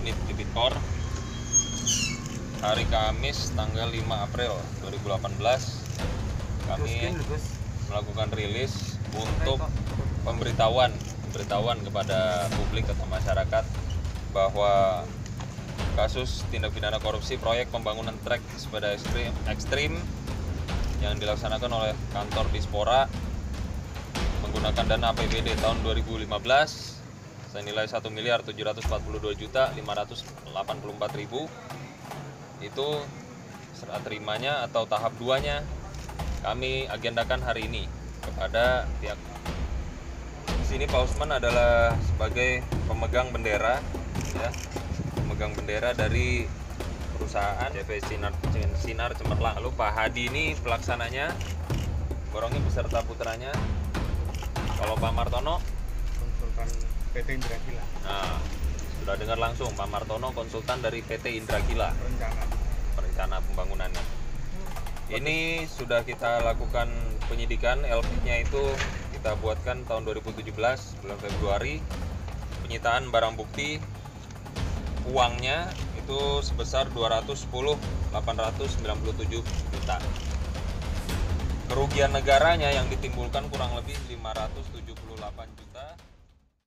unit Tipikor hari Kamis tanggal 5 April 2018 kami melakukan rilis untuk pemberitahuan kepada publik atau masyarakat bahwa kasus tindak pidana korupsi proyek pembangunan trek sepeda ekstrim yang dilaksanakan oleh kantor Dispora menggunakan dana APBD tahun 2015 senilai 1.742.584.000 itu serah terimanya atau tahap 2-nya kami agendakan hari ini kepada pihak. Di sini Pak Usman adalah sebagai pemegang bendera, ya, pemegang bendera dari perusahaan CV Sinar Cemerlang. Lalu Pak Hadi ini pelaksananya, borongnya beserta putranya. Kalau Pak Martono, konsultan PT Indragila. nah, sudah dengar langsung Pak Martono, konsultan dari PT Indragila, perencana pembangunannya. Ini sudah kita lakukan penyidikan, LP-nya itu kita buatkan tahun 2017 bulan Februari. Penyitaan barang bukti uangnya itu sebesar 210.897 juta. Kerugian negaranya yang ditimbulkan kurang lebih 578 juta.